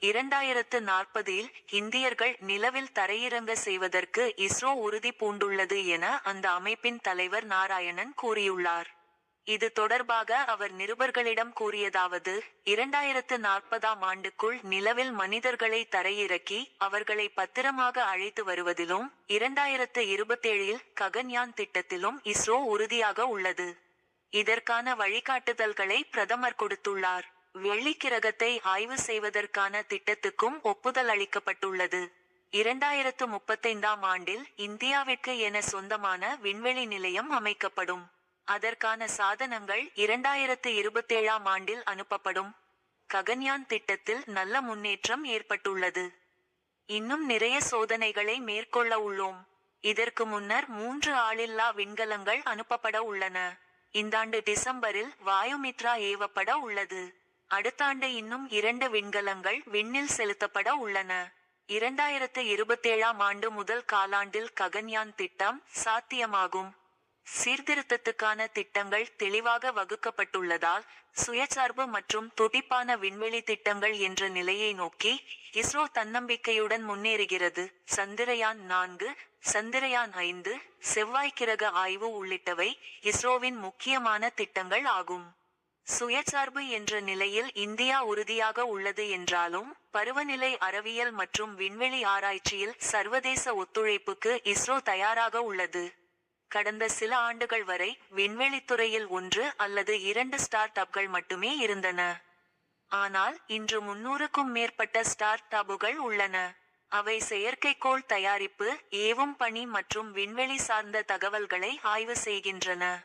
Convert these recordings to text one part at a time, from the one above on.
2040இல் இந்தியர்கள் நிலவில் தரையிறங்க செய்வதற்கு இஸ்ரோ உறுதி பூண்டுள்ளது என அந்த அமைப்பின் தலைவர் நாராயணன் கூறியுள்ளார். இது தொடர்பாக அவர் நிருபர்களிடம் கூறியதாவது: 2040ஆம் ஆண்டுக்குள் நிலவில் மனிதர்களை தரையிறக்கி அவர்களை பத்திரமாக அழைத்து வருவதிலும் 2027இல் ககன்யான் திட்டத்திலும் இஸ்ரோ உறுதியாக உள்ளது. இதற்கான வழிகாட்டுதல்களை பிரதமர் கொடுத்துள்ளார். வெள்ளிக்கிரகத்தை ஆய்வு செய்வதற்கான திட்டத்துக்கும் ஒப்புதல் அளிக்கப்பட்டுள்ளது. 2035ஆம் ஆண்டில் இந்தியாவிற்கு என சொந்தமான விண்வெளி நிலையம் அமைக்கப்படும். அதற்கான சாதனங்கள் 2027ஆம் ஆண்டில் அனுப்பப்படும். ககன்யான் திட்டத்தில் நல்ல முன்னேற்றம் ஏற்பட்டுள்ளது. இன்னும் நிறைய சோதனைகளை மேற்கொள்ள உள்ளோம். இதற்கு முன்னர் 3 ஆளில்லா விண்கலங்கள் அனுப்பப்பட உள்ளன. இந்தாண்டு டிசம்பரில் வாயுமித்ரா ஏவப்பட உள்ளது. அடுத்த ஆண்டு இன்னும் 2 விண்கலங்கள் விண்ணில் செலுத்தப்பட உள்ளன. 2027ஆம் ஆண்டு முதல் காலாண்டில் ககன்யான் திட்டம் சாத்தியமாகும். சீர்திருத்தத்துக்கான திட்டங்கள் தெளிவாக வகுக்கப்பட்டுள்ளதால் சுயசார்பு மற்றும் துடிப்பான விண்வெளி திட்டங்கள் என்ற நிலையை நோக்கி இஸ்ரோ தன்னம்பிக்கையுடன் முன்னேறுகிறது. சந்திரயான் 4, சந்திரயான் 5, செவ்வாய்க்கிரக ஆய்வு உள்ளிட்டவை இஸ்ரோவின் முக்கியமான திட்டங்கள் ஆகும். சுயசார்பு என்ற நிலையில் இந்தியா உறுதியாக உள்ளது என்றாலும் பருவநிலை அறிவியல் மற்றும் விண்வெளி ஆராய்ச்சியில் சர்வதேச ஒத்துழைப்புக்கு இஸ்ரோ தயாராக உள்ளது. கடந்த சில ஆண்டுகள் வரை விண்வெளித்துறையில் 1 அல்லது 2 ஸ்டார்ட் அப்கள் மட்டுமே இருந்தன. ஆனால் இன்று 300க்கும் மேற்பட்ட ஸ்டார்ட் அப்புகள் உள்ளன. அவை செயற்கைக்கோள் தயாரிப்பு, ஏவும் பணி மற்றும் விண்வெளி சார்ந்த தகவல்களை ஆய்வு செய்கின்றன.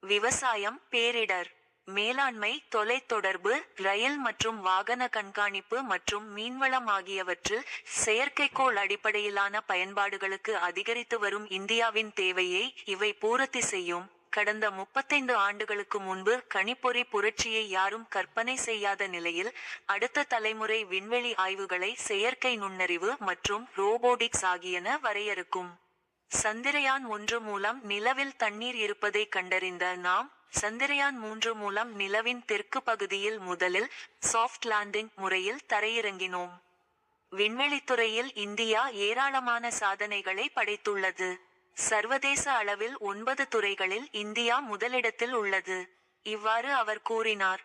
விவசாயம், பேரிடர் மேலாண்மை, தொலைத்தொடர்பு, ரயில் மற்றும் வாகன கண்காணிப்பு மற்றும் மீன்வளம் ஆகியவற்றில் செயற்கைக்கோள் அடிப்படையிலான பயன்பாடுகளுக்கு அதிகரித்து வரும் இந்தியாவின் தேவையை இவை பூர்த்தி செய்யும். கடந்த 35 ஆண்டுகளுக்கு முன்பு கணிப்பொறி புரட்சியை யாரும் கற்பனை செய்யாத நிலையில் அடுத்த தலைமுறை விண்வெளி ஆய்வுகளை செயற்கை நுண்ணறிவு மற்றும் ரோபோடிக்ஸ் ஆகியன வரையறுக்கும். சந்திரயான் 1 மூலம் நிலவில் தண்ணீர் இருப்பதை கண்டறிந்த நாம் சந்திரயான் 3 மூலம் நிலவின் தெற்கு பகுதியில் முதலில் சாஃப்ட் லேண்டிங் முறையில் தரையிறங்கினோம். விண்வெளித்துறையில் இந்தியா ஏராளமான சாதனைகளை படைத்துள்ளது. சர்வதேச அளவில் 9 துறைகளில் இந்தியா முதலிடத்தில் உள்ளது. இவ்வாறு அவர் கூறினார்.